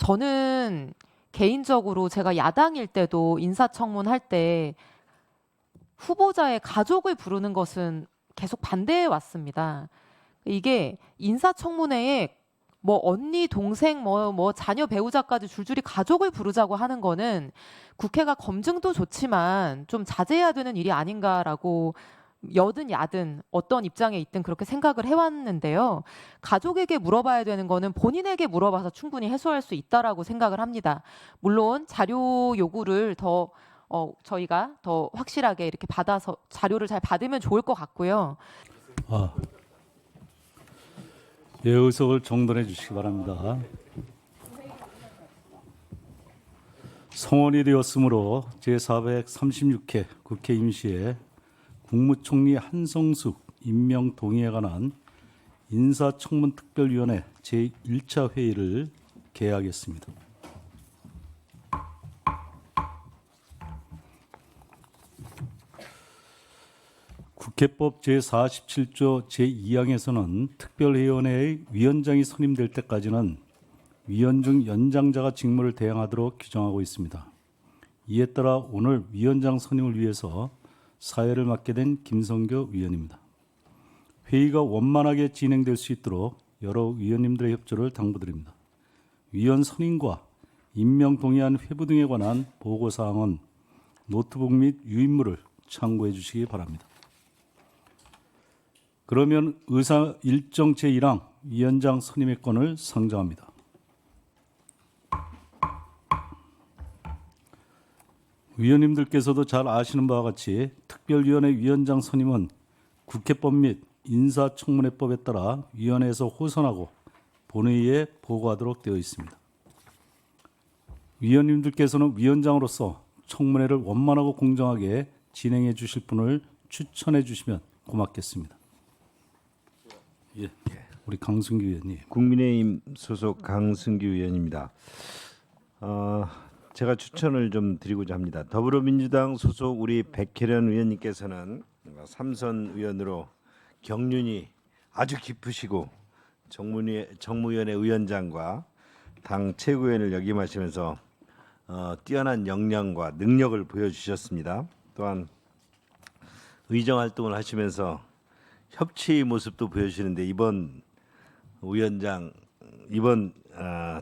저는 개인적으로 제가 야당일 때도 인사청문 할 때 후보자의 가족을 부르는 것은 계속 반대해 왔습니다. 이게 인사청문회에 뭐 언니, 동생, 뭐 자녀, 배우자까지 줄줄이 가족을 부르자고 하는 거는 국회가 검증도 좋지만 좀 자제해야 되는 일이 아닌가라고 여든 야든 어떤 입장에 있든 그렇게 생각을 해왔는데요. 가족에게 물어봐야 되는 거는 본인에게 물어봐서 충분히 해소할 수 있다라고 생각을 합니다. 물론 자료 요구를 더 저희가 더 확실하게 이렇게 받아서 자료를 잘 받으면 좋을 것 같고요. 예, 의석을 정돈해 주시기 바랍니다. 성원이 되었으므로 제436회 국회 임시회 국무총리 한성숙 임명 동의에 관한 인사청문특별위원회 제1차 회의를 개하겠습니다. 국회법 제47조 제2항에서는 특별위원회의 위원장이 선임될 때까지는 위원 중 연장자가 직무를 대행하도록 규정하고 있습니다. 이에 따라 오늘 위원장 선임을 위해서 사회를 맡게 된 김성교 위원입니다. 회의가 원만하게 진행될 수 있도록 여러 위원님들의 협조를 당부드립니다. 위원 선임과 임명 동의안 회부 등에 관한 보고사항은 노트북 및 유인물을 참고해 주시기 바랍니다. 그러면 의사 일정 제1항 위원장 선임의 건을 상정합니다. 위원님들께서도 잘 아시는 바와 같이 특별위원회 위원장 선임은 국회법 및 인사청문회법에 따라 위원회에서 호선하고 본회의에 보고하도록 되어 있습니다. 위원님들께서는 위원장으로서 청문회를 원만하고 공정하게 진행해 주실 분을 추천해 주시면 고맙겠습니다. 예, 우리 강승규 의원님. 국민의힘 소속 강승규 의원입니다. 제가 추천을 좀 드리고자 합니다. 더불어민주당 소속 우리 백혜련 의원님께서는 삼선 의원으로 경륜이 아주 깊으시고 정무위원회 위원장과 당 최고위원을 역임하시면서 뛰어난 역량과 능력을 보여주셨습니다. 또한 의정 활동을 하시면서 협치 모습도 보여주시는데 이번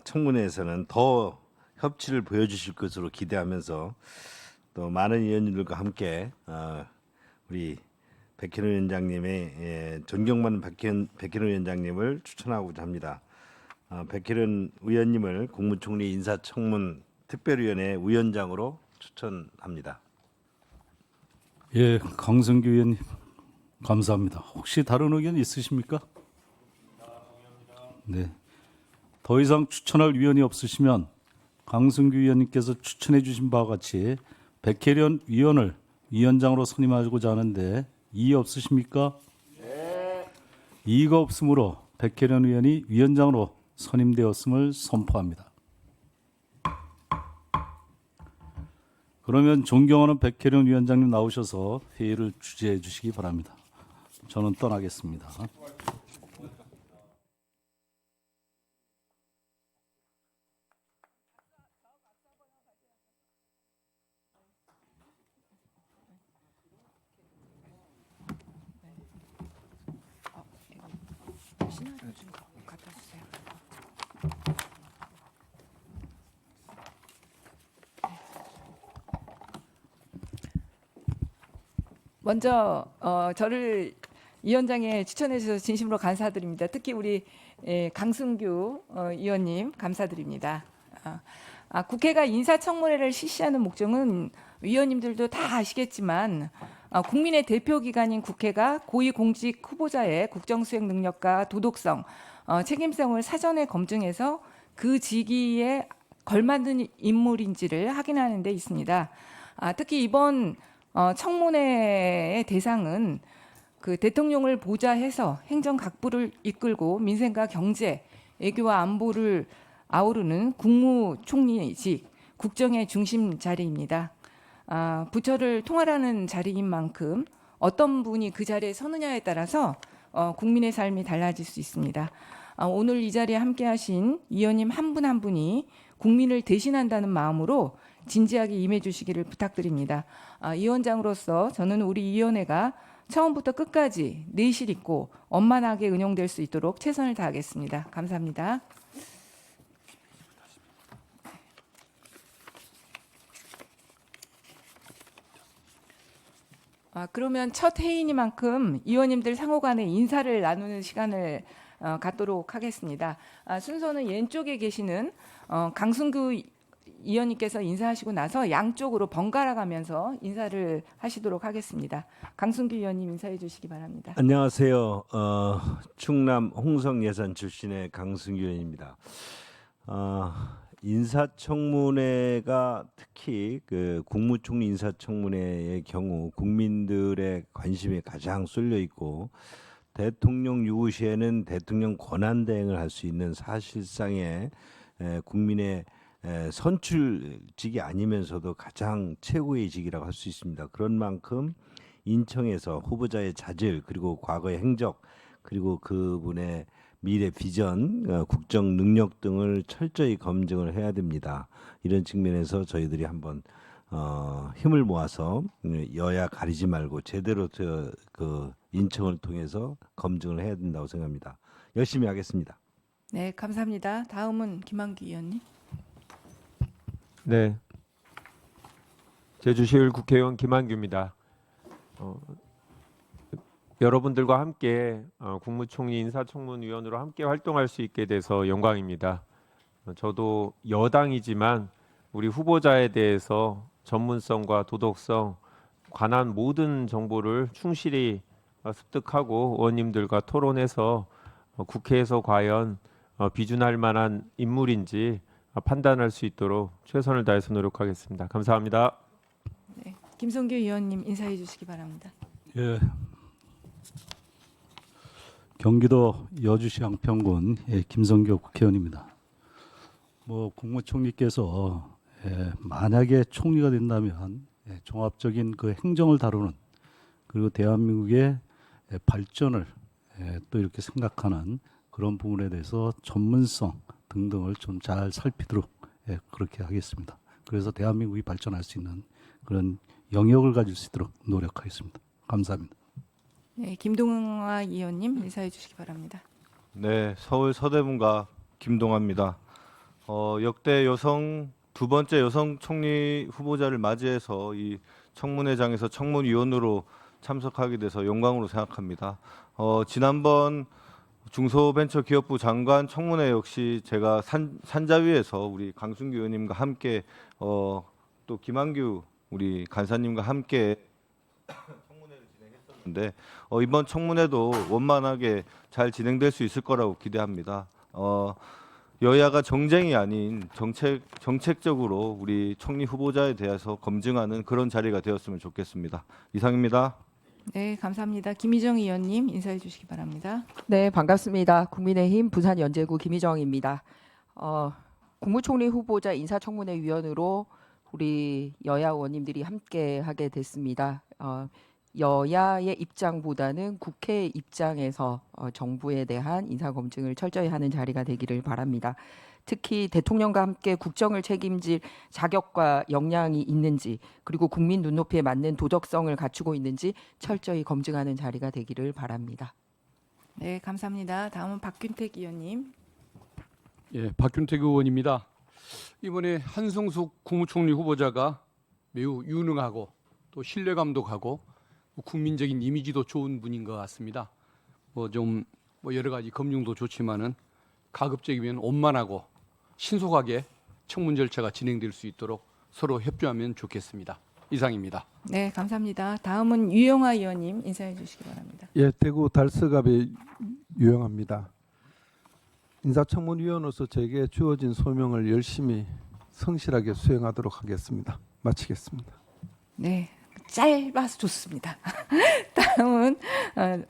청문회에서는 더 협치를 보여주실 것으로 기대하면서 또 많은 의원님들과 함께 우리 백혜련 위원장님의 존경받는 백혜련 위원장님을 추천하고자 합니다. 백혜련 의원님을 국무총리 인사청문 특별위원회 위원장으로 추천합니다. 예, 강승규 의원님 감사합니다. 혹시 다른 의견 있으십니까? 네. 더 이상 추천할 위원이 없으시면 강승규 의원님께서 추천해 주신 바와 같이 백혜련 위원을 위원장으로 선임하고자 하는데 이의 없으십니까? 네. 이의가 없으므로 백혜련 의원이 위원장으로 선임되었음을 선포합니다. 그러면 존경하는 백혜련 위원장님 나오셔서 회의를 주재해 주시기 바랍니다. 저는 떠나겠습니다. 시나리오 좀 갖다 주세요. 먼저 저를 위원장에 추천해 주셔서 진심으로 감사드립니다. 특히 우리 강승규 의원님 감사드립니다. 국회가 인사청문회를 실시하는 목적은 위원님들도 다 아시겠지만 국민의 대표기관인 국회가 고위공직 후보자의 국정수행 능력과 도덕성, 책임성을 사전에 검증해서 그 직위에 걸맞는 인물인지를 확인하는 데 있습니다. 특히 이번 청문회의 대상은 그 대통령을 보좌해서 행정각부를 이끌고 민생과 경제, 외교와 안보를 아우르는 국무총리직, 국정의 중심 자리입니다. 부처를 통할하는 자리인 만큼 어떤 분이 그 자리에 서느냐에 따라서 국민의 삶이 달라질 수 있습니다. 오늘 이 자리에 함께하신 위원님 한 분 한 분이 국민을 대신한다는 마음으로 진지하게 임해 주시기를 부탁드립니다. 위원장으로서 저는 우리 위원회가 처음부터 끝까지 내실 있고 원만하게 운영될 수 있도록 최선을 다하겠습니다. 감사합니다. 그러면 첫 회의니만큼 위원님들 상호간에 인사를 나누는 시간을 갖도록 하겠습니다. 순서는 왼쪽에 계시는 강순규 위원님께서 인사하시고 나서 양쪽으로 번갈아 가면서 인사를 하시도록 하겠습니다. 강순규 위원님 인사해 주시기 바랍니다. 안녕하세요. 충남 홍성 예산 출신의 강승규 의원입니다. 인사청문회가 특히 그 국무총리 인사청문회의 경우 국민들의 관심이 가장 쏠려 있고 대통령 유구시에는 대통령 권한 대행을 할 수 있는 사실상의 국민의 선출직이 아니면서도 가장 최고의 직이라고 할 수 있습니다. 그런 만큼 인청에서 후보자의 자질 그리고 과거의 행적 그리고 그분의 미래 비전, 국정 능력 등을 철저히 검증을 해야 됩니다. 이런 측면에서 저희들이 한번 힘을 모아서 여야 가리지 말고 제대로 그 인청을 통해서 검증을 해야 된다고 생각합니다. 열심히 하겠습니다. 네, 감사합니다. 다음은 김한규 위원님. 네, 제주시의회 국회의원 김한규입니다. 여러분들과 함께 국무총리 인사청문위원으로 함께 활동할 수 있게 돼서 영광입니다. 저도 여당이지만 우리 후보자에 대해서 전문성과 도덕성, 관한 모든 정보를 충실히 습득하고 의원님들과 토론해서 국회에서 과연 비준할 만한 인물인지 판단할 수 있도록 최선을 다해서 노력하겠습니다. 감사합니다. 네, 김성규 위원님 인사해 주시기 바랍니다. 예. 경기도 여주시 양평군 김성교 국회의원입니다. 국무총리께서 만약에 총리가 된다면 종합적인 그 행정을 다루는 그리고 대한민국의 발전을 또 이렇게 생각하는 그런 부분에 대해서 전문성 등등을 좀 잘 살피도록 그렇게 하겠습니다. 그래서 대한민국이 발전할 수 있는 그런 영역을 가질 수 있도록 노력하겠습니다. 감사합니다. 네, 김동화 위원님 인사해 주시기 바랍니다. 네, 서울 서대문가 김동아입니다. 역대 두 번째 여성 총리 후보자를 맞이해서 이 청문회장에서 청문위원으로 참석하게 돼서 영광으로 생각합니다. 지난번 중소벤처기업부 장관 청문회 역시 제가 산자위에서 우리 강순규 의원님과 함께 또 김한규 우리 간사님과 함께 네, 이번 청문회도 원만하게 잘 진행될 수 있을 거라고 기대합니다. 여야가 정쟁이 아닌 정책적으로 우리 총리 후보자에 대해서 검증하는 그런 자리가 되었으면 좋겠습니다. 이상입니다. 네, 감사합니다. 김희정 의원님 인사해 주시기 바랍니다. 네, 반갑습니다. 국민의힘 부산 연제구 김희정입니다. 국무총리 후보자 인사청문회 위원으로 우리 여야 의원님들이 함께 하게 됐습니다. 여야의 입장보다는 국회 입장에서 정부에 대한 인사검증을 철저히 하는 자리가 되기를 바랍니다. 특히 대통령과 함께 국정을 책임질 자격과 역량이 있는지 그리고 국민 눈높이에 맞는 도덕성을 갖추고 있는지 철저히 검증하는 자리가 되기를 바랍니다. 네, 감사합니다. 다음은 박균택 의원님. 예, 박균택 의원입니다. 이번에 한성숙 국무총리 후보자가 매우 유능하고 또 신뢰감도 가고 국민적인 이미지도 좋은 분인 것 같습니다. 여러 가지 검증도 좋지만은 가급적이면 원만하고 신속하게 청문 절차가 진행될 수 있도록 서로 협조하면 좋겠습니다. 이상입니다. 네, 감사합니다. 다음은 유영아 의원님 인사해 주시기 바랍니다. 예, 대구 달서갑의 유영합니다. 인사청문위원으로서 제게 주어진 소명을 열심히 성실하게 수행하도록 하겠습니다. 마치겠습니다. 네, 짧아서 좋습니다. 다음은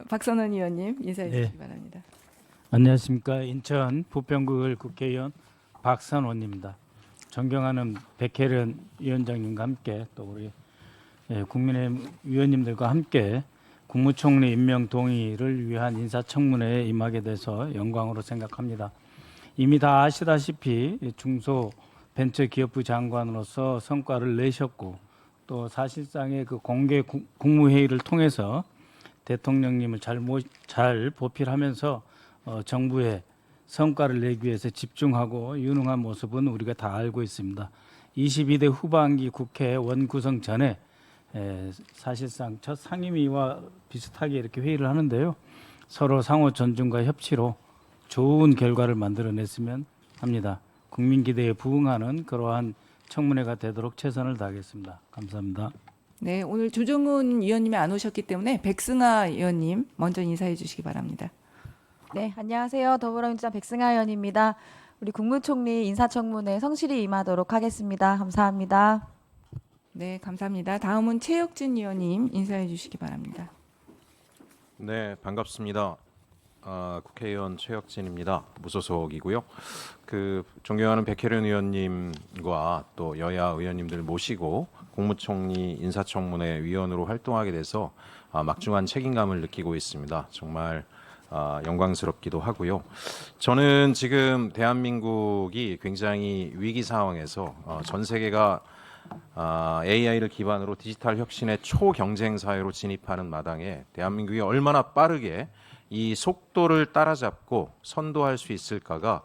박선원 의원님 인사해 주시기 바랍니다. 안녕하십니까. 인천 부평구을 국회의원 박선원입니다. 존경하는 백혜련 위원장님과 함께 또 우리 국민의힘 위원님들과 함께 국무총리 임명 동의를 위한 인사청문회에 임하게 돼서 영광으로 생각합니다. 이미 다 아시다시피 중소벤처기업부 장관으로서 성과를 내셨고 또 사실상의 그 공개 국무회의를 통해서 대통령님을 잘 보필하면서 정부의 성과를 내기 위해서 집중하고 유능한 모습은 우리가 다 알고 있습니다. 22대 후반기 국회 원구성 전에 사실상 첫 상임위와 비슷하게 이렇게 회의를 하는데요. 서로 상호 존중과 협치로 좋은 결과를 만들어냈으면 합니다. 국민 기대에 부응하는 그러한 청문회가 되도록 최선을 다하겠습니다. 감사합니다. 네, 오늘 조정훈 의원님이 안 오셨기 때문에 백승아 의원님 먼저 인사해 주시기 바랍니다. 네, 안녕하세요. 더불어민주당 백승아 의원입니다. 우리 국무총리 인사청문회 성실히 임하도록 하겠습니다. 감사합니다. 네, 감사합니다. 다음은 최혁진 의원님 인사해 주시기 바랍니다. 네, 반갑습니다. 국회의원 최혁진입니다. 무소속이고요. 존경하는 백혜련 의원님과 또 여야 의원님들 모시고 국무총리 인사청문회 위원으로 활동하게 돼서 막중한 책임감을 느끼고 있습니다. 정말 영광스럽기도 하고요. 저는 지금 대한민국이 굉장히 위기 상황에서 전 세계가 AI를 기반으로 디지털 혁신의 초경쟁 사회로 진입하는 마당에 대한민국이 얼마나 빠르게 이 속도를 따라잡고 선도할 수 있을까가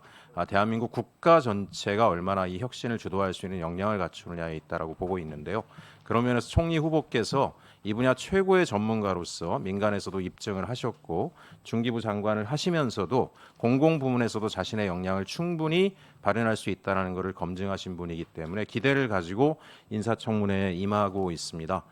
대한민국 국가 전체가 얼마나 이 혁신을 주도할 수 있는 역량을 갖추느냐에 있다라고 보고 있는데요. 그런 면에서 총리 후보께서 이 분야 최고의 전문가로서 민간에서도 입증을 하셨고 중기부 장관을 하시면서도 공공부문에서도 자신의 역량을 충분히 발현할 수 있다는 것을 검증하신 분이기 때문에 기대를 가지고 인사청문회에 임하고 있습니다.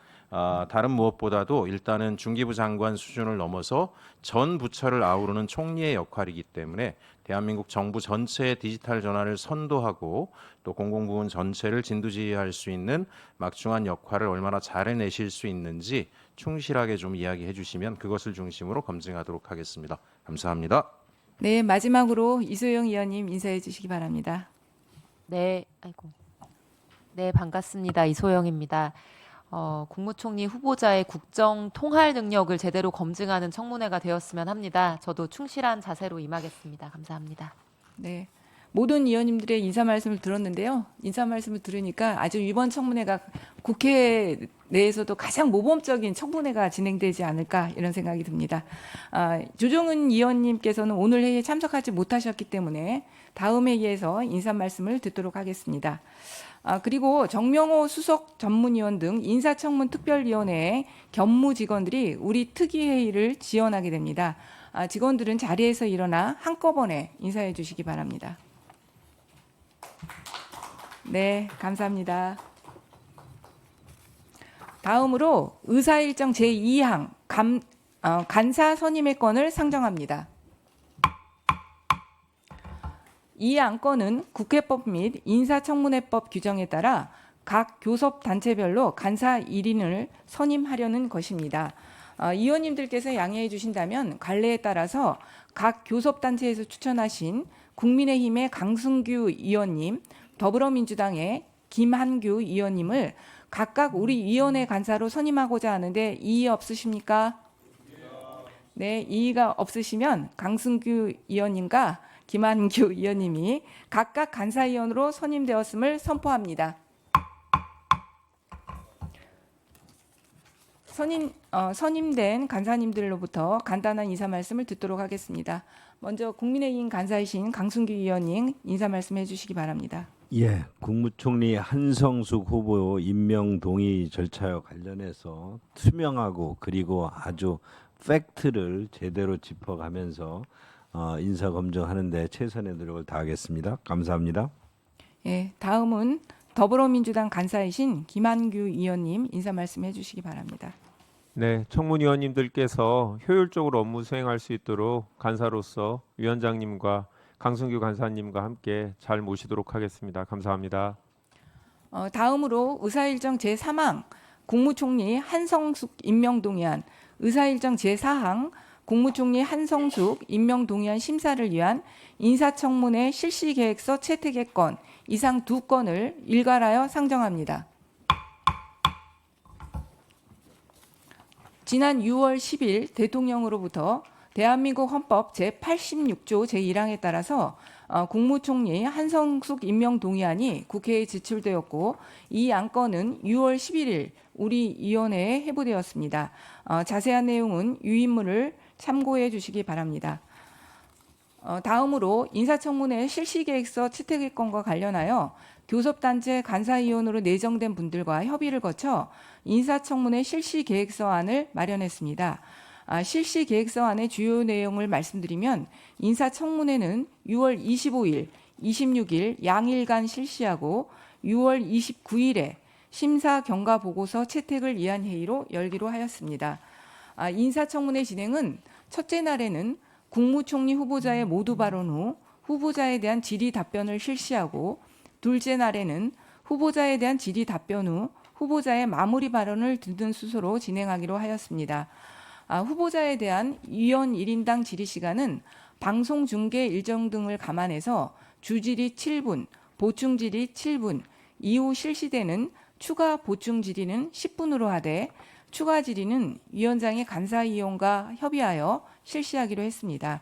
다른 무엇보다도 일단은 중기부 장관 수준을 넘어서 전 부처를 아우르는 총리의 역할이기 때문에 대한민국 정부 전체의 디지털 전환을 선도하고 또 공공부문 전체를 진두지휘할 수 있는 막중한 역할을 얼마나 잘 해내실 수 있는지 충실하게 좀 이야기해 주시면 그것을 중심으로 검증하도록 하겠습니다. 감사합니다. 네, 마지막으로 이소영 의원님 인사해 주시기 바랍니다. 네, 네, 반갑습니다. 이소영입니다. 국무총리 후보자의 국정 통할 능력을 제대로 검증하는 청문회가 되었으면 합니다. 저도 충실한 자세로 임하겠습니다. 감사합니다. 네, 모든 의원님들의 인사 말씀을 들었는데요. 인사 말씀을 들으니까 아주 이번 청문회가 국회 내에서도 가장 모범적인 청문회가 진행되지 않을까 이런 생각이 듭니다. 조정훈 의원님께서는 오늘 회의에 참석하지 못하셨기 때문에 다음 회의에서 인사 말씀을 듣도록 하겠습니다. 그리고 정명호 수석 전문위원 등 인사청문 특별위원회의 겸무 직원들이 우리 특위회의를 지원하게 됩니다. 직원들은 자리에서 일어나 한꺼번에 인사해 주시기 바랍니다. 네, 감사합니다. 다음으로 의사일정 제2항 간사 선임의 건을 상정합니다. 이 안건은 국회법 및 인사청문회법 규정에 따라 각 교섭단체별로 간사 1인을 선임하려는 것입니다. 의원님들께서 양해해 주신다면 관례에 따라서 각 교섭단체에서 추천하신 국민의힘의 강승규 의원님, 더불어민주당의 김한규 의원님을 각각 우리 위원회 간사로 선임하고자 하는데 이의 없으십니까? 네, 이의가 없으시면 강승규 의원님과 김한규 의원님이 각각 간사위원으로 선임되었음을 선포합니다. 선임된 간사님들로부터 간단한 인사 말씀을 듣도록 하겠습니다. 먼저 국민의힘 간사이신 강승규 의원님 인사 말씀해 주시기 바랍니다. 예, 국무총리 한성숙 후보 임명 동의 절차와 관련해서 투명하고 그리고 아주 팩트를 제대로 짚어가면서 인사 검증하는 데 최선의 노력을 다하겠습니다. 감사합니다. 예, 다음은 더불어민주당 간사이신 김한규 의원님 인사 말씀해 주시기 바랍니다. 네, 청문위원님들께서 효율적으로 업무 수행할 수 있도록 간사로서 위원장님과 강승규 간사님과 함께 잘 모시도록 하겠습니다. 감사합니다. 다음으로 의사일정 제3항 국무총리 한성숙 임명동의안, 의사일정 제4항 국무총리 한성숙 임명동의안 심사를 위한 인사청문회 실시계획서 채택의 건 이상 2건을 일괄하여 상정합니다. 지난 6월 10일 대통령으로부터 대한민국 헌법 제86조 제1항에 따라서 국무총리 한성숙 임명 동의안이 국회에 제출되었고 이 안건은 6월 11일 우리 위원회에 회부되었습니다. 자세한 내용은 유인물을 참고해 주시기 바랍니다. 다음으로 인사청문회 실시계획서 채택의 건과 관련하여 교섭단체 간사위원으로 내정된 분들과 협의를 거쳐 인사청문회 실시계획서안을 마련했습니다. 실시계획서안의 주요 내용을 말씀드리면 인사청문회는 6월 25일, 26일 양일간 실시하고 6월 29일에 심사 경과 보고서 채택을 위한 회의로 열기로 하였습니다. 인사청문회 진행은 첫째 날에는 국무총리 후보자의 모두 발언 후 후보자에 대한 질의 답변을 실시하고 둘째 날에는 후보자에 대한 질의 답변 후 후보자의 마무리 발언을 듣는 순서로 진행하기로 하였습니다. 후보자에 대한 위원 1인당 질의 시간은 방송 중계 일정 등을 감안해서 주질의 7분, 보충 질의 7분, 이후 실시되는 추가 보충 질의는 10분으로 하되 추가 질의는 위원장이 간사위원과 협의하여 실시하기로 했습니다.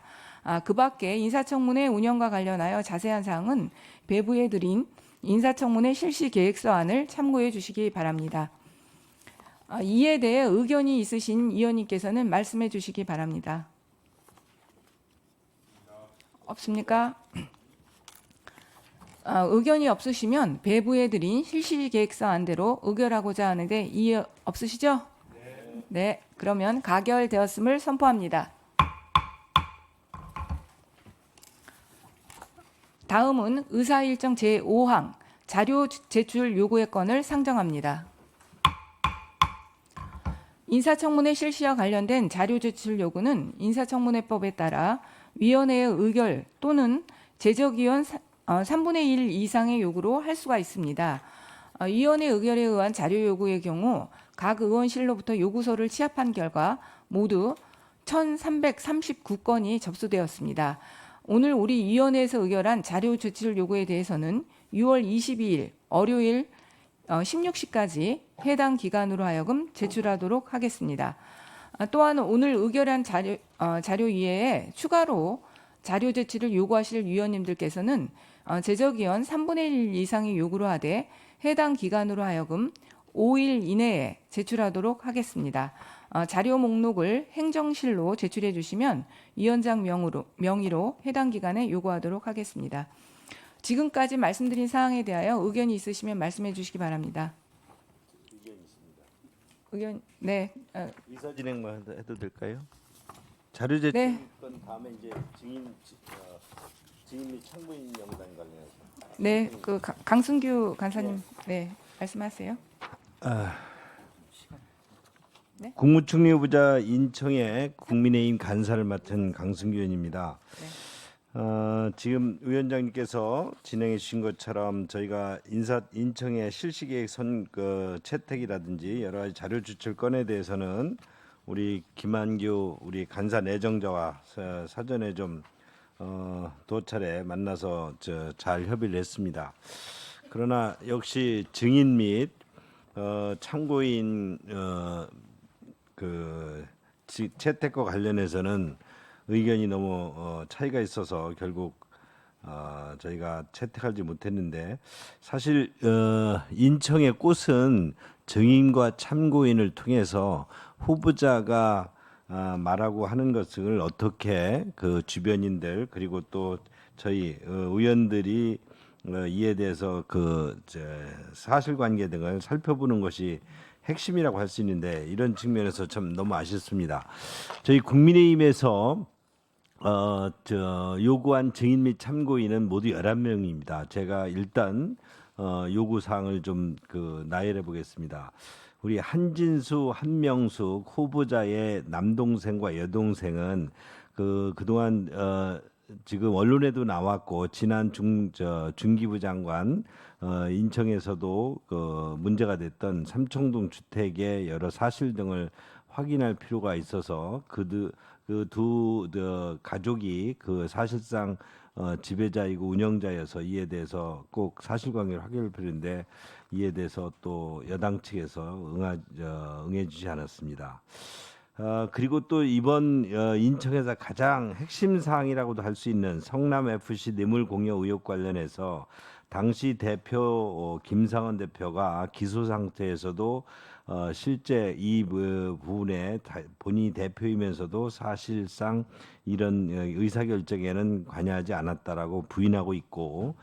그 밖에 인사청문회 운영과 관련하여 자세한 사항은 배부해 드린 인사청문회 실시계획서안을 참고해 주시기 바랍니다. 이에 대해 의견이 있으신 위원님께서는 말씀해 주시기 바랍니다. 없습니까? 의견이 없으시면 배부해 드린 실시계획서안대로 의결하고자 하는데 이해 없으시죠? 네, 그러면 가결되었음을 선포합니다. 다음은 의사일정 제5항 자료 제출 요구의 건을 상정합니다. 인사청문회 실시와 관련된 자료 제출 요구는 인사청문회법에 따라 위원회의 의결 또는 제적위원 3분의 1 이상의 요구로 할 수가 있습니다. 위원회 의결에 의한 자료 요구의 경우 각 의원실로부터 요구서를 취합한 결과 모두 1,339건이 접수되었습니다. 오늘 우리 위원회에서 의결한 자료 제출 요구에 대해서는 6월 22일 월요일 16시까지 해당 기간으로 하여금 제출하도록 하겠습니다. 또한 오늘 의결한 자료 이외에 추가로 자료 제출을 요구하실 위원님들께서는 제적위원 3분의 1 이상의 요구로 하되 해당 기간으로 하여금 5일 이내에 제출하도록 하겠습니다. 자료 목록을 행정실로 제출해 주시면 위원장 명의로 해당 기간에 요구하도록 하겠습니다. 지금까지 말씀드린 사항에 대하여 의견이 있으시면 말씀해 주시기 바랍니다. 의견 있습니다. 의견 네. 의사 진행만 해도 될까요? 자료 제출 네. 건 다음에 이제 증인 및 참고인 명단 관련해서. 네, 그 강순규 간사님 네, 말씀하세요. 네? 국무총리 후보자 인청에 국민의힘 간사를 맡은 강승규 의원입니다. 네. 지금 위원장님께서 진행해 주신 것처럼 저희가 인청의 실시계획 채택이라든지 여러 가지 자료 제출 건에 대해서는 우리 김한규 우리 간사 내정자와 사전에 좀 도차례 만나서 잘 협의를 했습니다. 그러나 역시 증인 및 참고인 채택과 관련해서는 의견이 너무 차이가 있어서 결국 저희가 채택하지 못했는데 사실 인청의 꽃은 증인과 참고인을 통해서 후보자가 말하고 하는 것을 어떻게 그 주변인들 그리고 또 저희 의원들이 이에 대해서 사실관계 등을 살펴보는 것이 핵심이라고 할 수 있는데 이런 측면에서 참 너무 아쉽습니다. 저희 국민의힘에서 요구한 증인 및 참고인은 모두 11명입니다. 제가 일단 요구 사항을 좀 나열해 보겠습니다. 우리 한진수, 한명숙 후보자의 남동생과 여동생은 그동안 지금 언론에도 나왔고 지난 중기부 장관 인청에서도 문제가 됐던 삼청동 주택의 여러 사실 등을 확인할 필요가 있어서 그 두 가족이 사실상 지배자이고 운영자여서 이에 대해서 꼭 사실관계를 확인할 필요인데 이에 대해서 또 여당 측에서 응해 주지 않았습니다. 그리고 또 이번 인천에서 가장 핵심 사항이라고도 할 수 있는 성남 FC 뇌물 공여 의혹 관련해서 당시 대표 김상원 대표가 기소 상태에서도 실제 이 부분에 본인이 대표이면서도 사실상 이런 의사결정에는 관여하지 않았다라고 부인하고 있고,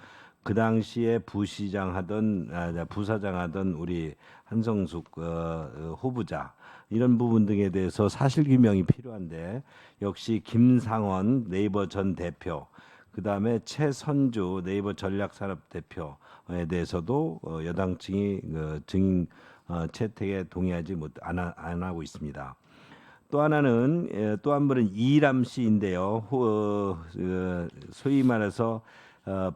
그 당시에 부사장 하던 우리 한성숙 후보자 이런 부분 등에 대해서 사실 규명이 필요한데, 역시 김상원 네이버 전 대표, 그다음에 최선주 네이버 전략산업 대표에 대해서도 여당 측이 증인 채택에 동의하지 안 하고 있습니다. 또 하나는 또 한 분은 이람 씨인데요. 소위 말해서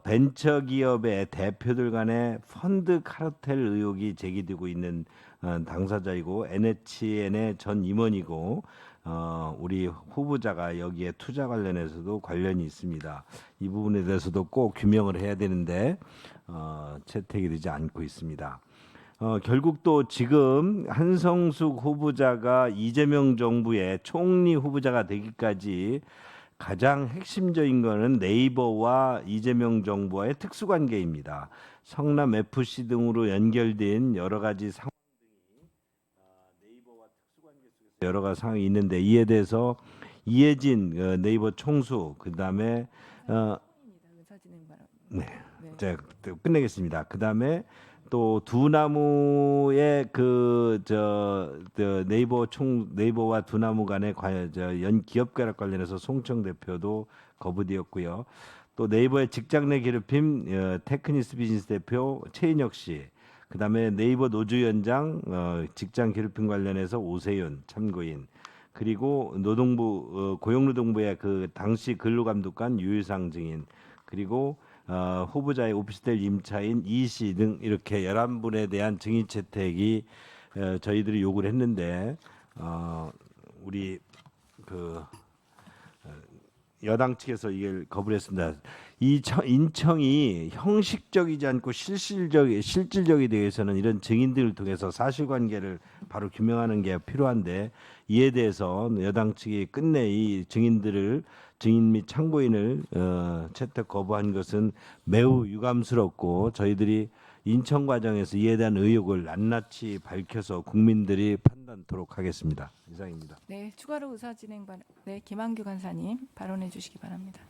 벤처기업의 대표들 간의 펀드 카르텔 의혹이 제기되고 있는 당사자이고 NHN의 전 임원이고, 우리 후보자가 여기에 투자 관련해서도 관련이 있습니다. 이 부분에 대해서도 꼭 규명을 해야 되는데 채택이 되지 않고 있습니다. 결국 또 지금 한성숙 후보자가 이재명 정부의 총리 후보자가 되기까지 가장 핵심적인 거는 네이버와 이재명 정부와의 특수관계입니다. 성남 FC 등으로 연결된 여러 가지 상황 등이 네이버와 특수관계 속에서 여러 가지 상황이 있는데, 이에 대해서 이혜진 네이버 총수, 그다음에 네, 제가 끝내겠습니다. 그다음에 또 두나무의 네이버와 두나무 간의 기업 결합 관련해서 송청 대표도 거부되었고요. 또 네이버의 직장 내 괴롭힘 테크니스 비즈니스 대표 최인혁 씨, 그다음에 네이버 노조위원장 직장 괴롭힘 관련해서 오세윤 참고인, 그리고 고용노동부의 그 당시 근로감독관 유일상 증인, 그리고 후보자의 오피스텔 임차인 이 씨 등 이렇게 11분에 대한 증인 채택이 저희들이 요구를 했는데, 우리 여당 측에서 이걸 거부를 했습니다. 인청이 형식적이지 않고 실질적이 되어서는 이런 증인들을 통해서 사실관계를 바로 규명하는 게 필요한데, 이에 대해서 여당 측이 끝내 이 증인 및 참고인을 채택 거부한 것은 매우 유감스럽고, 저희들이 인천 과정에서 이에 대한 의혹을 낱낱이 밝혀서 국민들이 판단토록 하겠습니다. 이상입니다. 네, 추가로 의사 진행 김한규 간사님 발언해 주시기 바랍니다.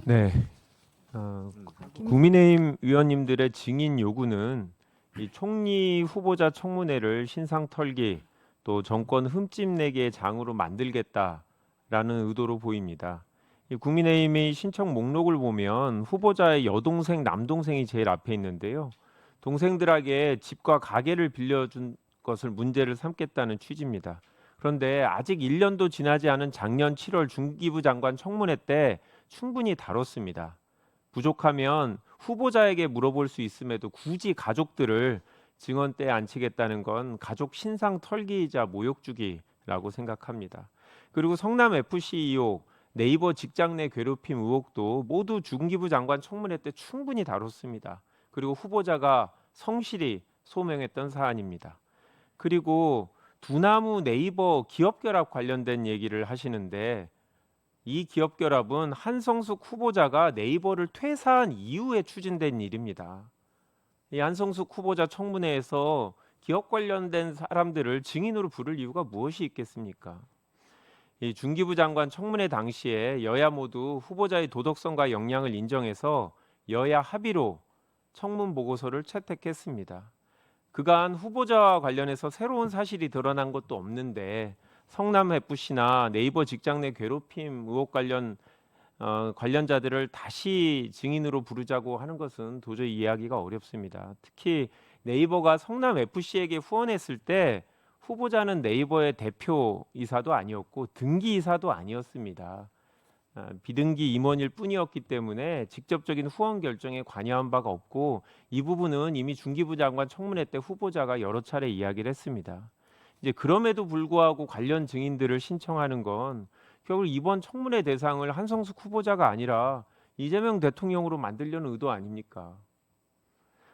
네, 국민의힘 의원님들의 증인 요구는 이 총리 후보자 청문회를 신상 털기 또 정권 흠집내기의 장으로 만들겠다라는 의도로 보입니다. 이 국민의힘의 신청 목록을 보면 후보자의 여동생, 남동생이 제일 앞에 있는데요. 동생들에게 집과 가게를 빌려준 것을 문제를 삼겠다는 취지입니다. 그런데 아직 1년도 지나지 않은 작년 7월 중기부 장관 청문회 때 충분히 다뤘습니다. 부족하면 후보자에게 물어볼 수 있음에도 굳이 가족들을 증언대에 앉히겠다는 건 가족 신상 털기이자 모욕 주기라고 생각합니다. 그리고 성남 FC 의혹, 네이버 직장 내 괴롭힘 의혹도 모두 중기부 장관 청문회 때 충분히 다뤘습니다. 그리고 후보자가 성실히 소명했던 사안입니다. 그리고 두나무 네이버 기업 결합 관련된 얘기를 하시는데, 이 기업 결합은 한성숙 후보자가 네이버를 퇴사한 이후에 추진된 일입니다. 이 한성숙 후보자 청문회에서 기업 관련된 사람들을 증인으로 부를 이유가 무엇이 있겠습니까? 이 중기부 장관 청문회 당시에 여야 모두 후보자의 도덕성과 역량을 인정해서 여야 합의로 청문 보고서를 채택했습니다. 그간 후보자와 관련해서 새로운 사실이 드러난 것도 없는데, 성남 FC나 네이버 직장 내 괴롭힘 의혹 관련자들을 다시 증인으로 부르자고 하는 것은 도저히 이해하기가 어렵습니다. 특히 네이버가 성남 FC에게 후원했을 때 후보자는 네이버의 대표이사도 아니었고 등기이사도 아니었습니다. 비등기 임원일 뿐이었기 때문에 직접적인 후원 결정에 관여한 바가 없고, 이 부분은 이미 중기부 장관 청문회 때 후보자가 여러 차례 이야기를 했습니다. 이제 그럼에도 불구하고 관련 증인들을 신청하는 건 결국 이번 청문회 대상을 한성숙 후보자가 아니라 이재명 대통령으로 만들려는 의도 아닙니까?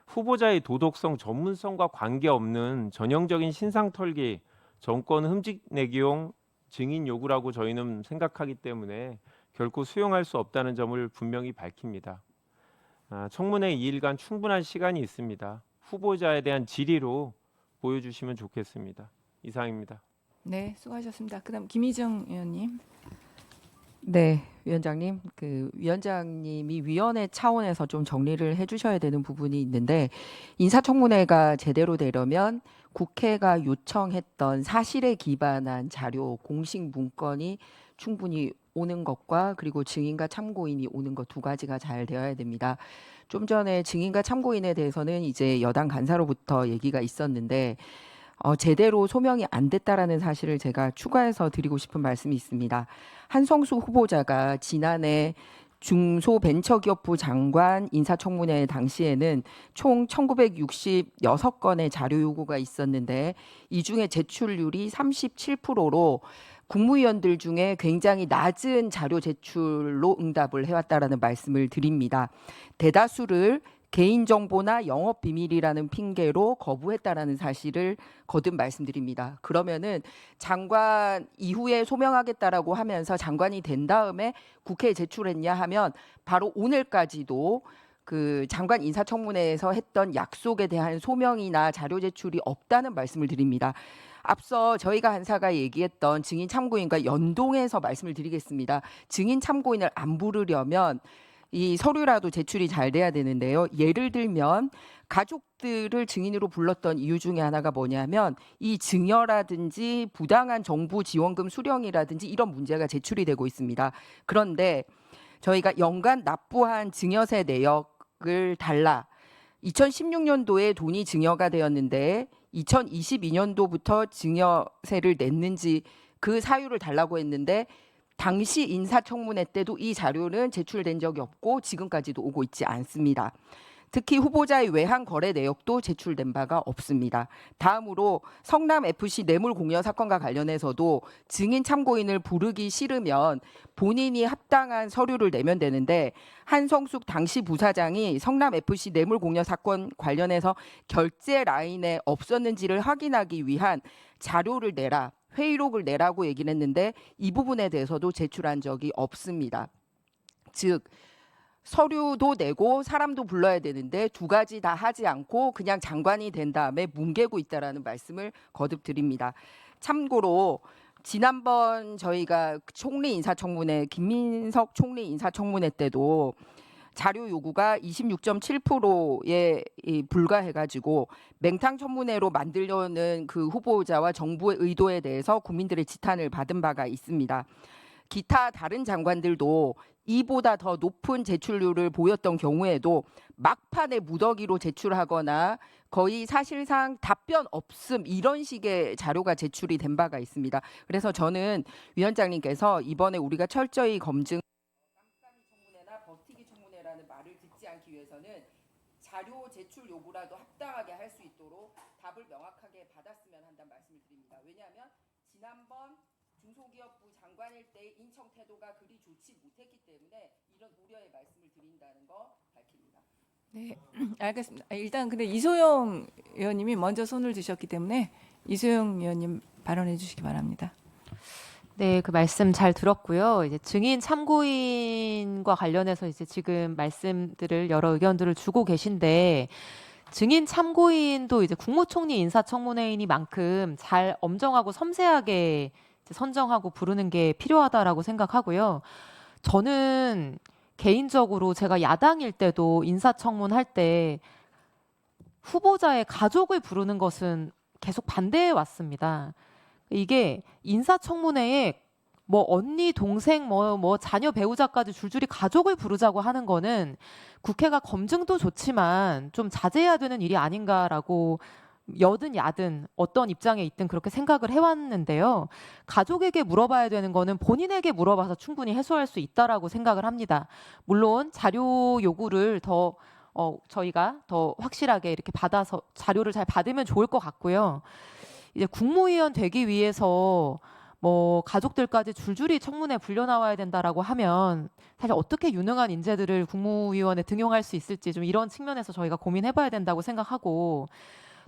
후보자의 도덕성, 전문성과 관계없는 전형적인 신상 털기, 정권 흠집내기용 증인 요구라고 저희는 생각하기 때문에 결코 수용할 수 없다는 점을 분명히 밝힙니다. 청문회 2일간 충분한 시간이 있습니다. 후보자에 대한 질의로 보여주시면 좋겠습니다. 이상입니다. 네, 수고하셨습니다. 그다음 김희정 의원님. 네, 위원장님. 그 위원장님이 위원회 차원에서 좀 정리를 해주셔야 되는 부분이 있는데 인사청문회가 제대로 되려면 국회가 요청했던 사실에 기반한 자료 공식 문건이 충분히 오는 것과 그리고 증인과 참고인이 오는 것 두 가지가 잘 되어야 됩니다. 좀 전에 증인과 참고인에 대해서는 이제 여당 간사로부터 얘기가 있었는데 제대로 소명이 안 됐다라는 사실을 제가 추가해서 드리고 싶은 말씀이 있습니다. 한성수 후보자가 지난해 중소벤처기업부 장관 인사청문회 당시에는 총 1966건의 자료 요구가 있었는데 이 중에 제출률이 37%로 국무위원들 중에 굉장히 낮은 자료 제출로 응답을 해왔다라는 말씀을 드립니다. 대다수를 개인정보나 영업비밀이라는 핑계로 거부했다라는 사실을 거듭 말씀드립니다. 그러면은 장관 이후에 소명하겠다라고 하면서 장관이 된 다음에 국회에 제출했냐 하면 바로 오늘까지도 그 장관 인사청문회에서 했던 약속에 대한 소명이나 자료 제출이 없다는 말씀을 드립니다. 앞서 저희가 한사가 얘기했던 증인 참고인과 연동해서 말씀을 드리겠습니다. 증인 참고인을 안 부르려면 이 서류라도 제출이 잘 돼야 되는데요. 예를 들면 가족들을 증인으로 불렀던 이유 중에 하나가 뭐냐면 이 증여라든지 부당한 정부 지원금 수령이라든지 이런 문제가 제출이 되고 있습니다. 그런데 저희가 연간 납부한 증여세 내역을 달라 2016년도에 돈이 증여가 되었는데 2022년도부터 증여세를 냈는지 그 사유를 달라고 했는데 당시 인사청문회 때도 이 자료는 제출된 적이 없고 지금까지도 오고 있지 않습니다. 특히 후보자의 외환 거래 내역도 제출된 바가 없습니다. 다음으로 성남FC 뇌물공여 사건과 관련해서도 증인 참고인을 부르기 싫으면 본인이 합당한 서류를 내면 되는데 한성숙 당시 부사장이 성남FC 뇌물공여 사건 관련해서 결제 라인에 없었는지를 확인하기 위한 자료를 내라, 회의록을 내라고 얘기를 했는데 이 부분에 대해서도 제출한 적이 없습니다. 즉 서류도 내고 사람도 불러야 되는데 두 가지 다 하지 않고 그냥 장관이 된 다음에 뭉개고 있다라는 말씀을 거듭 드립니다. 참고로 지난번 저희가 총리 인사청문회 김민석 총리 인사청문회 때도 자료 요구가 26.7%에 불과해가지고 맹탕 청문회로 만들려는 그 후보자와 정부의 의도에 대해서 국민들의 지탄을 받은 바가 있습니다. 기타 다른 장관들도 이보다 더 높은 제출률을 보였던 경우에도 막판에 무더기로 제출하거나 거의 사실상 답변 없음 이런 식의 자료가 제출이 된 바가 있습니다. 그래서 저는 위원장님께서 이번에 우리가 철저히 검증 깜깜이 청문회나 버티기 청문회라는 말을 듣지 않기 위해서는 자료 제출 요구라도 합당하게 할 수 있도록 답을 명확하게 받았으면 한다는 말씀을 드립니다. 왜냐하면 지난번 중소기업부 장관일 때 인청 태도가 그리 좋지 못했기 때문에 이런 우려의 말씀을 드린다는 거 밝힙니다. 네, 알겠습니다. 일단 근데 이소영 의원님이 먼저 손을 드셨기 때문에 이소영 의원님 발언해 주시기 바랍니다. 네, 그 말씀 잘 들었고요. 이제 증인 참고인과 관련해서 이제 지금 말씀들을 여러 의견들을 주고 계신데 증인 참고인도 이제 국무총리 인사청문회이니만큼 잘 엄정하고 섬세하게 이제 선정하고 부르는 게 필요하다라고 생각하고요. 저는 개인적으로 제가 야당일 때도 인사청문 할 때 후보자의 가족을 부르는 것은 계속 반대해 왔습니다. 이게 인사청문회에 뭐 언니, 동생, 뭐 자녀, 배우자까지 줄줄이 가족을 부르자고 하는 거는 국회가 검증도 좋지만 좀 자제해야 되는 일이 아닌가라고 여든 야든 어떤 입장에 있든 그렇게 생각을 해왔는데요. 가족에게 물어봐야 되는 거는 본인에게 물어봐서 충분히 해소할 수 있다라고 생각을 합니다. 물론 자료 요구를 더 저희가 더 확실하게 이렇게 받아서 자료를 잘 받으면 좋을 것 같고요. 이제 국무위원 되기 위해서 뭐 가족들까지 줄줄이 청문회 불려 나와야 된다라고 하면 사실 어떻게 유능한 인재들을 국무위원에 등용할 수 있을지 좀 이런 측면에서 저희가 고민해봐야 된다고 생각하고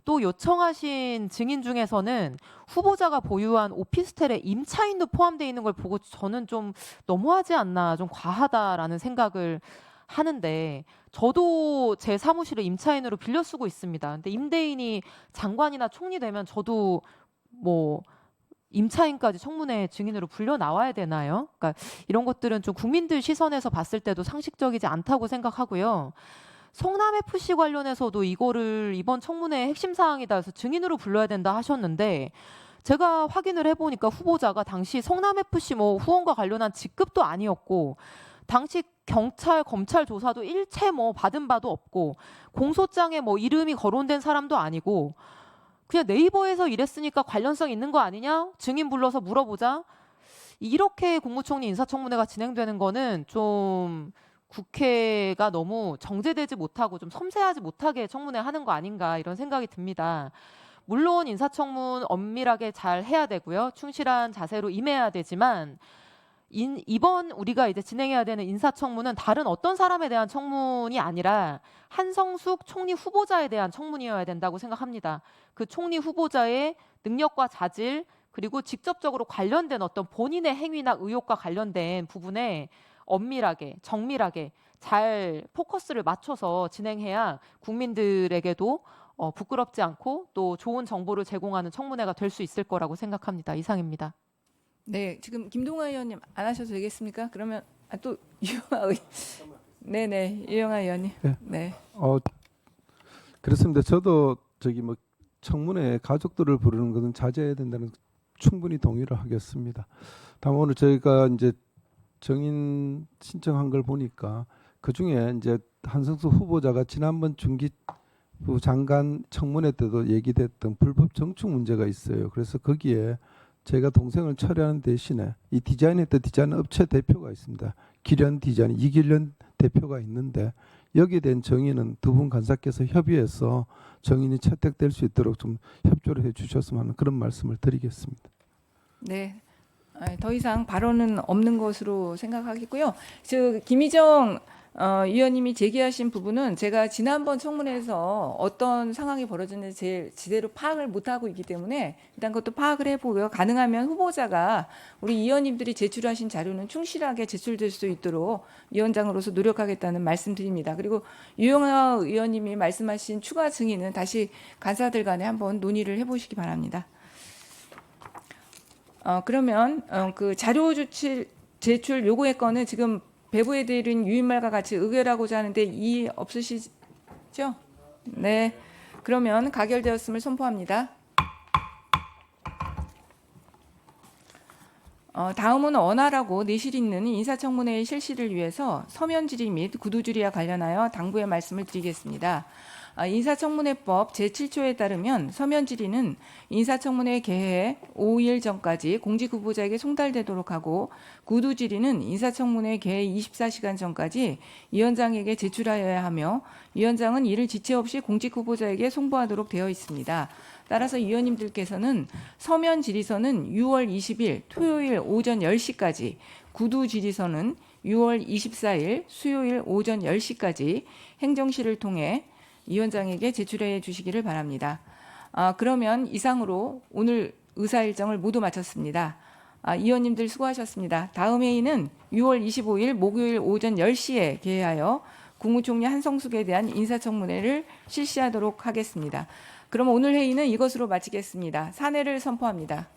또 요청하신 증인 중에서는 후보자가 보유한 오피스텔에 임차인도 포함되어 있는 걸 보고 저는 좀 너무하지 않나, 좀 과하다라는 생각을 하는데, 저도 제 사무실을 임차인으로 빌려 쓰고 있습니다. 근데 임대인이 장관이나 총리 되면 저도 뭐 임차인까지 청문회 증인으로 불려 나와야 되나요? 그러니까 이런 것들은 좀 국민들 시선에서 봤을 때도 상식적이지 않다고 생각하고요. 성남FC 관련해서도 이거를 이번 청문회 핵심 사항이다 해서 증인으로 불러야 된다 하셨는데, 제가 확인을 해보니까 후보자가 당시 성남FC 뭐 후원과 관련한 직급도 아니었고, 당시 경찰, 검찰 조사도 일체 뭐 받은 바도 없고, 공소장에 뭐 이름이 거론된 사람도 아니고, 그냥 네이버에서 일했으니까 관련성 있는 거 아니냐? 증인 불러서 물어보자. 이렇게 국무총리 인사청문회가 진행되는 거는 좀 국회가 너무 정제되지 못하고 좀 섬세하지 못하게 청문회 하는 거 아닌가, 이런 생각이 듭니다. 물론 인사청문 엄밀하게 잘 해야 되고요. 충실한 자세로 임해야 되지만, 이번 우리가 이제 진행해야 되는 인사청문은 다른 어떤 사람에 대한 청문이 아니라 한성숙 총리 후보자에 대한 청문이어야 된다고 생각합니다. 그 총리 후보자의 능력과 자질, 그리고 직접적으로 관련된 어떤 본인의 행위나 의혹과 관련된 부분에 엄밀하게, 정밀하게 잘 포커스를 맞춰서 진행해야 국민들에게도 부끄럽지 않고 또 좋은 정보를 제공하는 청문회가 될 수 있을 거라고 생각합니다. 이상입니다. 네, 지금 김동완 의원님 안 하셔도 되겠습니까? 그러면 또 유영아 의 네네, 유영아 의원님. 네. 네. 그렇습니다. 저도 뭐 청문회 가족들을 부르는 것은 자제해야 된다는 충분히 동의를 하겠습니다. 다만 오늘 저희가 이제 정인 신청한 걸 보니까 그 중에 이제 한성수 후보자가 지난번 중기부 장관 청문회 때도 얘기됐던 불법 정축 문제가 있어요. 그래서 거기에 제가 동생을 철회하는 대신에 이 디자인했던 디자인 업체 대표가 있습니다. 기련 디자인, 이기련 대표가 있는데 여기에 대한 정의는 두 분 간사께서 협의해서 정인이 채택될 수 있도록 좀 협조를 해주셨으면 하는 그런 말씀을 드리겠습니다. 네. 더 이상 발언은 없는 것으로 생각하겠고요. 김희정 위원님이 제기하신 부분은 제가 지난번 청문회에서 어떤 상황이 벌어졌는지 제대로 파악을 못하고 있기 때문에 일단 그것도 파악을 해보고요. 가능하면 후보자가 우리 위원님들이 제출하신 자료는 충실하게 제출될 수 있도록 위원장으로서 노력하겠다는 말씀드립니다. 그리고 유영아 의원님이 말씀하신 추가 증인은 다시 간사들 간에 한번 논의를 해보시기 바랍니다. 그러면 그 자료 제출 요구의 건은 지금 배부해드린 유인말과 같이 의결하고자 하는데 이의 없으시죠? 네. 그러면 가결되었음을 선포합니다. 다음은 원활하고 내실 있는 인사청문회의 실시를 위해서 서면 질의 및 구두 질의와 관련하여 당부의 말씀을 드리겠습니다. 인사청문회법 제7조에 따르면 서면 질의는 인사청문회 개회 5일 전까지 공직 후보자에게 송달되도록 하고, 구두 질의는 인사청문회 개회 24시간 전까지 위원장에게 제출하여야 하며, 위원장은 이를 지체 없이 공직 후보자에게 송부하도록 되어 있습니다. 따라서 위원님들께서는 서면 질의서는 6월 20일 토요일 오전 10시까지, 구두 질의서는 6월 24일 수요일 오전 10시까지 행정실을 통해 위원장에게 제출해 주시기를 바랍니다. 그러면 이상으로 오늘 의사 일정을 모두 마쳤습니다. 위원님들 수고하셨습니다. 다음 회의는 6월 25일 목요일 오전 10시에 개회하여 국무총리 한성숙에 대한 인사청문회를 실시하도록 하겠습니다. 그럼 오늘 회의는 이것으로 마치겠습니다. 사내를 선포합니다.